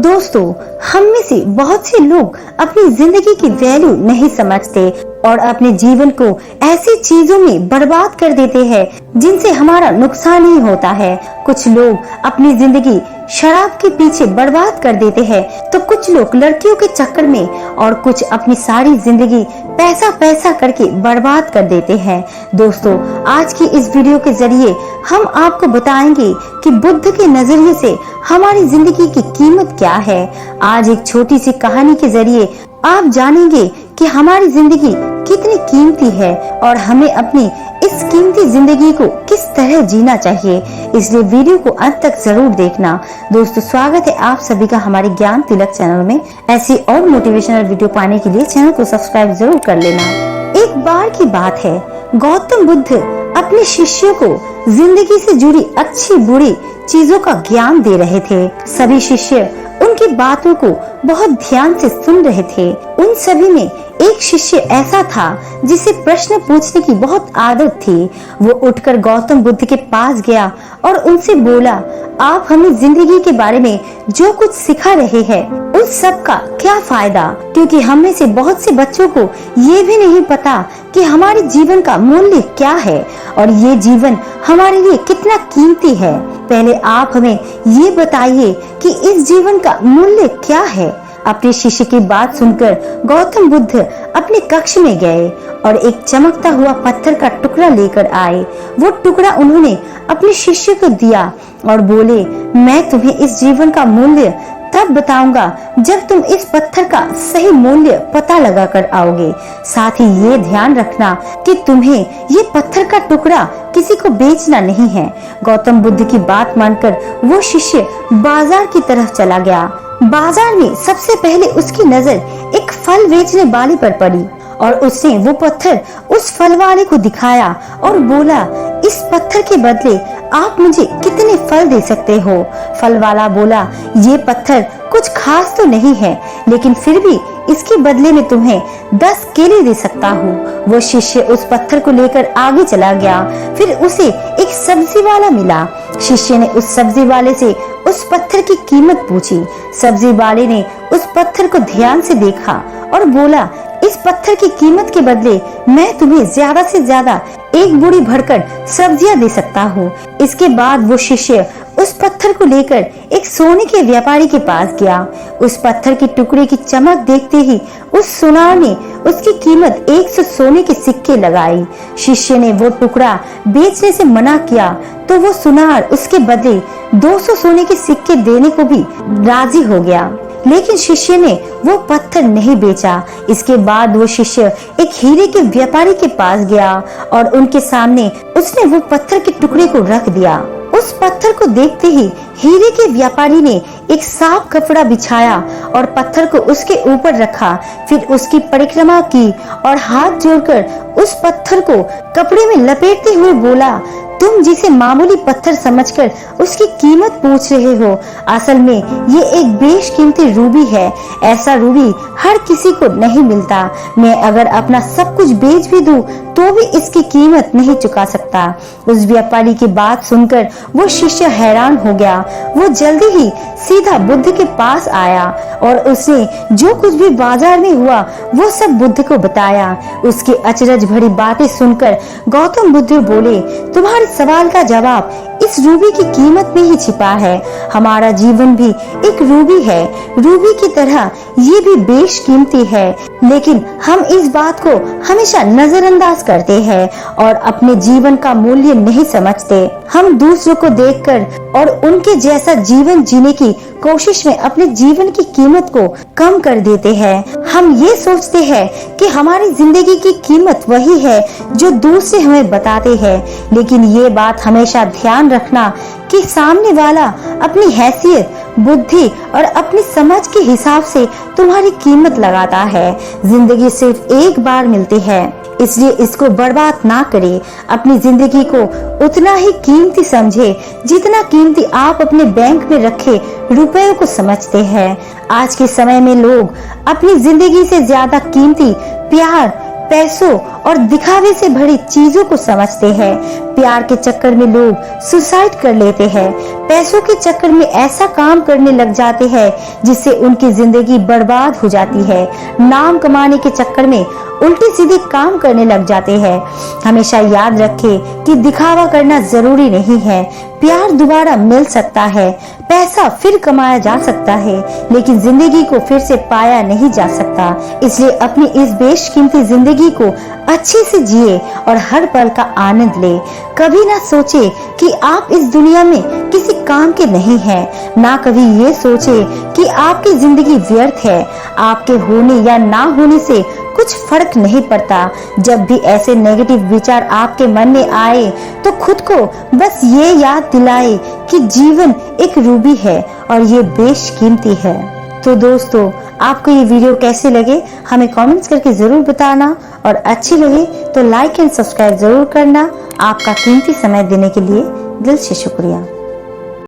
दोस्तों, हम में से बहुत से लोग अपनी जिंदगी की वैल्यू नहीं समझते और अपने जीवन को ऐसी चीजों में बर्बाद कर देते हैं जिनसे हमारा नुकसान ही होता है। कुछ लोग अपनी जिंदगी शराब के पीछे बर्बाद कर देते हैं, तो कुछ लोग लड़कियों के चक्कर में और कुछ अपनी सारी जिंदगी पैसा पैसा करके बर्बाद कर देते हैं। दोस्तों, आज की इस वीडियो के जरिए हम आपको बताएंगे कि बुद्ध के नजरिए से हमारी जिंदगी की कीमत क्या है। आज एक छोटी सी कहानी के जरिए आप जानेंगे कि हमारी जिंदगी कितनी कीमती है और हमें अपनी इस कीमती जिंदगी को किस तरह जीना चाहिए। इसलिए वीडियो को अंत तक जरूर देखना। दोस्तों, स्वागत है आप सभी का हमारे ज्ञान तिलक चैनल में। ऐसी और मोटिवेशनल वीडियो पाने के लिए चैनल को सब्सक्राइब जरूर कर लेना। एक बार की बात है, गौतम बुद्ध अपने शिष्यों को जिंदगी से जुड़ी अच्छी बुरी चीजों का ज्ञान दे रहे थे। सभी शिष्य उनकी बातों को बहुत ध्यान से सुन रहे थे। उन सभी में एक शिष्य ऐसा था जिसे प्रश्न पूछने की बहुत आदत थी। वो उठकर गौतम बुद्ध के पास गया और उनसे बोला, आप हमें जिंदगी के बारे में जो कुछ सिखा रहे हैं उस सब का क्या फायदा, क्योंकि हम में से बहुत से बच्चों को ये भी नहीं पता कि हमारे जीवन का मूल्य क्या है और ये जीवन हमारे लिए कितना कीमती है। पहले आप हमें ये बताइए कि इस जीवन का मूल्य क्या है। अपने शिष्य की बात सुनकर गौतम बुद्ध अपने कक्ष में गए और एक चमकता हुआ पत्थर का टुकड़ा लेकर आए। वो टुकड़ा उन्होंने अपने शिष्य को दिया और बोले, मैं तुम्हें इस जीवन का मूल्य तब बताऊंगा जब तुम इस पत्थर का सही मूल्य पता लगा कर आओगे। साथ ही ये ध्यान रखना कि तुम्हें ये पत्थर का टुकड़ा किसी को बेचना नहीं है। गौतम बुद्ध की बात मानकर वो शिष्य बाजार की तरफ चला गया। बाजार में सबसे पहले उसकी नजर एक फल बेचने वाले पर पड़ी और उसने वो पत्थर उस फल वाले को दिखाया और बोला, इस पत्थर के बदले आप मुझे कितने फल दे सकते हो। फल वाला बोला, ये पत्थर कुछ खास तो नहीं है, लेकिन फिर भी इसके बदले में तुम्हें 10 केले दे सकता हूँ। वो शिष्य उस पत्थर को लेकर आगे चला गया। फिर उसे एक सब्जी वाला मिला। शिष्य ने उस सब्जी वाले से उस पत्थर की कीमत पूछी। सब्जी वाले ने उस पत्थर को ध्यान से देखा और बोला, इस पत्थर की कीमत के बदले मैं तुम्हें ज्यादा से ज्यादा एक बोरी भरकर सब्जियां दे सकता हूँ। इसके बाद वो शिष्य उस पत्थर को लेकर एक सोने के व्यापारी के पास गया। उस पत्थर के टुकड़े की चमक देखते ही उस सुनार ने उसकी कीमत 100 सोने के सिक्के लगाई। शिष्य ने वो टुकड़ा बेचने से मना किया तो वो सुनार उसके बदले 200 सोने के सिक्के देने को भी राजी हो गया, लेकिन शिष्य ने वो पत्थर नहीं बेचा। इसके बाद वो शिष्य एक हीरे के व्यापारी के पास गया और उनके सामने उसने वो पत्थर के टुकड़े को रख दिया। उस पत्थर को देखते ही हीरे के व्यापारी ने एक साफ कपड़ा बिछाया और पत्थर को उसके ऊपर रखा। फिर उसकी परिक्रमा की और हाथ जोड़कर उस पत्थर को कपड़े में लपेटते हुए बोला, तुम जिसे मामूली पत्थर समझकर उसकी कीमत पूछ रहे हो, असल में ये एक बेशकीमती रूबी है। ऐसा रूबी हर किसी को नहीं मिलता। मैं अगर अपना सब कुछ बेच भी दूं तो भी इसकी कीमत नहीं चुका सकता। उस व्यापारी की बात सुनकर वो शिष्य हैरान हो गया। वो जल्दी ही सीधा बुद्ध के पास आया और उसने जो कुछ भी बाजार में हुआ वो सब बुद्ध को बताया। उसकी अचरज भरी बातें सुनकर गौतम बुद्ध बोले, तुम्हारे सवाल का जवाब इस रूबी की कीमत में ही छिपा है। हमारा जीवन भी एक रूबी है। रूबी की तरह ये भी बेशकीमती है, लेकिन हम इस बात को हमेशा नजरअंदाज करते हैं और अपने जीवन का मूल्य नहीं समझते। हम दूसरों को देखकर और उनके जैसा जीवन जीने की कोशिश में अपने जीवन की कीमत को कम कर देते हैं। हम ये सोचते हैं कि हमारी जिंदगी की कीमत वही है जो दूसरे हमें बताते हैं, लेकिन ये बात हमेशा ध्यान रखना कि सामने वाला अपनी हैसियत, बुद्धि और अपनी समझ के हिसाब से तुम्हारी कीमत लगाता है। जिंदगी सिर्फ एक बार मिलती है, इसलिए इसको बर्बाद ना करें। अपनी जिंदगी को उतना ही कीमती समझे जितना कीमती आप अपने बैंक में रखे रुपयों को समझते हैं। आज के समय में लोग अपनी जिंदगी से ज्यादा कीमती प्यार, पैसों और दिखावे से भरी चीजों को समझते हैं। प्यार के चक्कर में लोग सुसाइड कर लेते हैं। पैसों के चक्कर में ऐसा काम करने लग जाते हैं जिससे उनकी जिंदगी बर्बाद हो जाती है। नाम कमाने के चक्कर में उल्टे सीधे काम करने लग जाते हैं। हमेशा याद रखें कि दिखावा करना जरूरी नहीं है। प्यार दोबारा मिल सकता है, पैसा फिर कमाया जा सकता है, लेकिन जिंदगी को फिर से पाया नहीं जा सकता। इसलिए अपनी इस बेशकीमती जिंदगी को अच्छे से जिए और हर पल का आनंद ले। कभी ना सोचे कि आप इस दुनिया में किसी काम के नहीं हैं, ना कभी ये सोचे कि आपकी जिंदगी व्यर्थ है। आपके होने या ना होने से कुछ फर्क नहीं पड़ता। जब भी ऐसे नेगेटिव विचार आपके मन में आए तो खुद को बस ये याद दिलाए कि जीवन एक रूबी है और ये बेशकीमती है। तो दोस्तों, आपको ये वीडियो कैसे लगे हमें कमेंट्स करके जरूर बताना, और अच्छी लगे तो लाइक एंड सब्सक्राइब जरूर करना। आपका कीमती समय देने के लिए दिल से शुक्रिया।